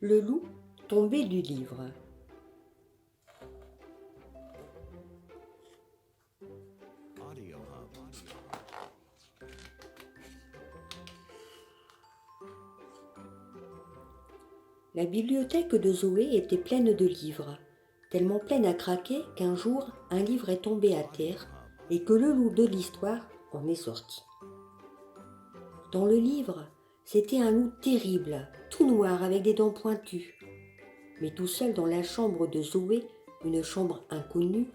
Le loup tombé du livre. La bibliothèque de Zoé était pleine de livres, tellement pleine à craquer qu'un jour, un livre est tombé à terre et que le loup de l'histoire en est sorti. Dans le livre, c'était un loup terrible, tout noir avec des dents pointues. Mais tout seul dans la chambre de Zoé, une chambre inconnue,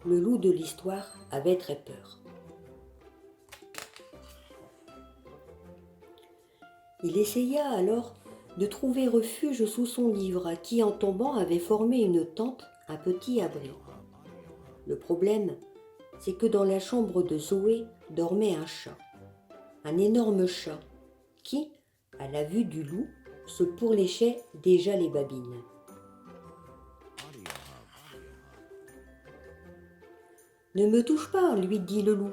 le loup de l'histoire avait très peur. Il essaya alors de trouver refuge sous son livre qui, en tombant, avait formé une tente, un petit abri. Le problème, c'est que dans la chambre de Zoé dormait un chat, un énorme chat, qui, à la vue du loup, se pourléchait déjà les babines. « Ne me touche pas, lui dit le loup.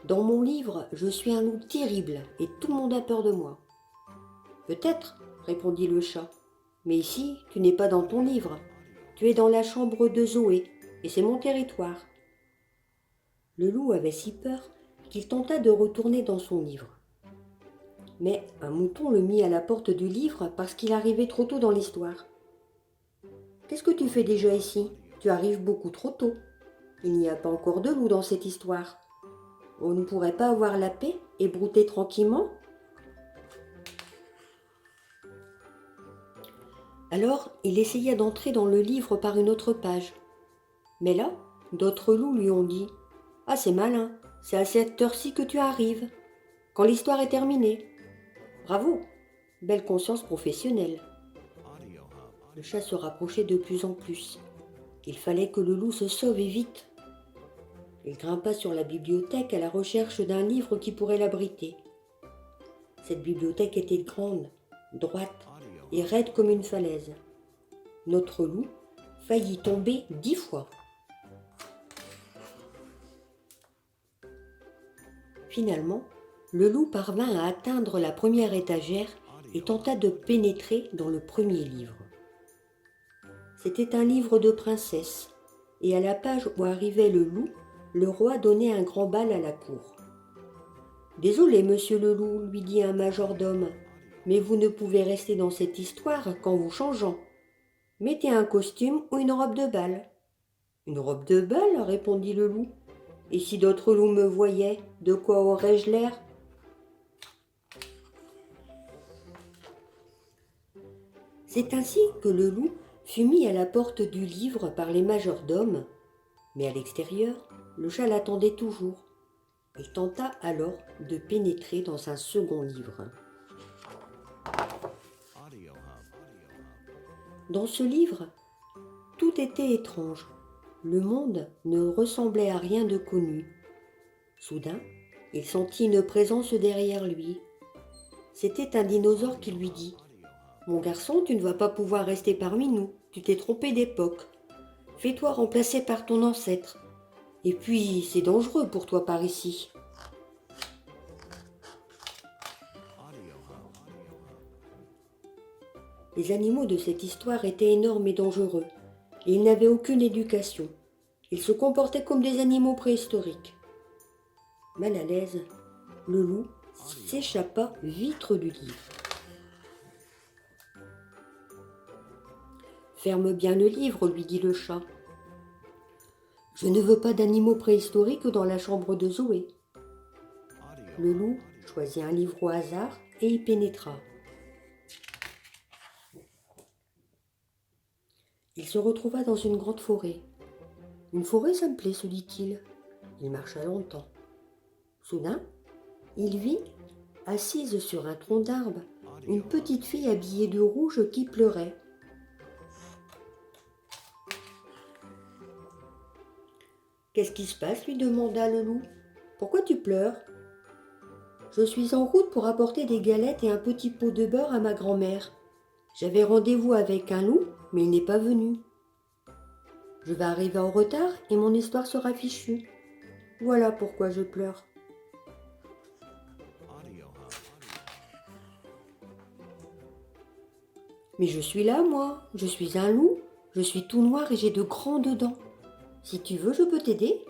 Dans mon livre, je suis un loup terrible et tout le monde a peur de moi. » Peut-être, répondit le chat, mais ici, tu n'es pas dans ton livre. Tu es dans la chambre de Zoé et c'est mon territoire. Le loup avait si peur qu'il tenta de retourner dans son livre. Mais un mouton le mit à la porte du livre parce qu'il arrivait trop tôt dans l'histoire. « Qu'est-ce que tu fais déjà ici ? Tu arrives beaucoup trop tôt. Il n'y a pas encore de loup dans cette histoire. On ne pourrait pas avoir la paix et brouter tranquillement ?» Alors, il essaya d'entrer dans le livre par une autre page. Mais là, d'autres loups lui ont dit « Ah, c'est malin, c'est à cette heure-ci que tu arrives, quand l'histoire est terminée. Bravo, belle conscience professionnelle. » Le chat se rapprochait de plus en plus. Il fallait que le loup se sauve et vite. Il grimpa sur la bibliothèque à la recherche d'un livre qui pourrait l'abriter. Cette bibliothèque était grande, droite et raide comme une falaise. Notre loup faillit tomber 10 fois. Finalement, le loup parvint à atteindre la première étagère et tenta de pénétrer dans le premier livre. C'était un livre de princesse, et à la page où arrivait le loup, le roi donnait un grand bal à la cour. « Désolé, monsieur le loup, lui dit un majordome, mais vous ne pouvez rester dans cette histoire qu'en vous changeant. Mettez un costume ou une robe de bal. »« Une robe de bal ?» répondit le loup. « Et si d'autres loups me voyaient, de quoi aurais-je l'air ?» C'est ainsi que le loup fut mis à la porte du livre par les majordomes, mais à l'extérieur, le chat l'attendait toujours. Il tenta alors de pénétrer dans un second livre. Dans ce livre, tout était étrange. Le monde ne ressemblait à rien de connu. Soudain, il sentit une présence derrière lui. C'était un dinosaure qui lui dit « Mon garçon, tu ne vas pas pouvoir rester parmi nous, tu t'es trompé d'époque. Fais-toi remplacer par ton ancêtre. Et puis, c'est dangereux pour toi par ici. » Les animaux de cette histoire étaient énormes et dangereux, et ils n'avaient aucune éducation. Ils se comportaient comme des animaux préhistoriques. Mal à l'aise, le loup s'échappa vite du livre. « Ferme bien le livre, lui dit le chat. Je ne veux pas d'animaux préhistoriques dans la chambre de Zoé. » Le loup choisit un livre au hasard et y pénétra. Il se retrouva dans une grande forêt. « Une forêt, ça me plaît, se dit-il. » Il marcha longtemps. Soudain, il vit, assise sur un tronc d'arbre, une petite fille habillée de rouge qui pleurait. « Qu'est-ce qui se passe ?» lui demanda le loup. « Pourquoi tu pleures ?»« Je suis en route pour apporter des galettes et un petit pot de beurre à ma grand-mère. J'avais rendez-vous avec un loup, mais il n'est pas venu. Je vais arriver en retard et mon histoire sera fichue. Voilà pourquoi je pleure. » Mais je suis là, moi. Je suis un loup. Je suis tout noir et j'ai de grandes dents. Si tu veux, je peux t'aider.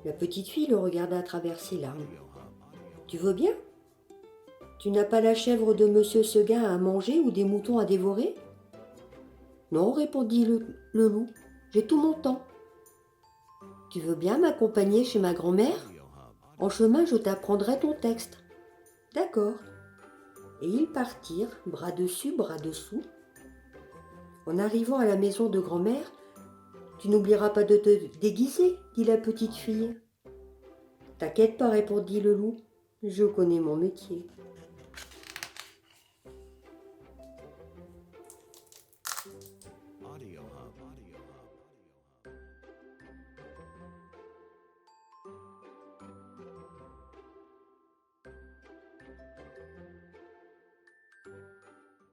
La petite fille le regarda à travers ses larmes. Tu veux bien? Tu n'as pas la chèvre de monsieur Seguin à manger ou des moutons à dévorer? Non, répondit le loup. J'ai tout mon temps. Tu veux bien m'accompagner chez ma grand-mère? En chemin, je t'apprendrai ton texte. D'accord. Et ils partirent, bras dessus, bras dessous. En arrivant à la maison de grand-mère, tu n'oublieras pas de te déguiser, dit la petite fille. T'inquiète pas, répondit le loup. Je connais mon métier.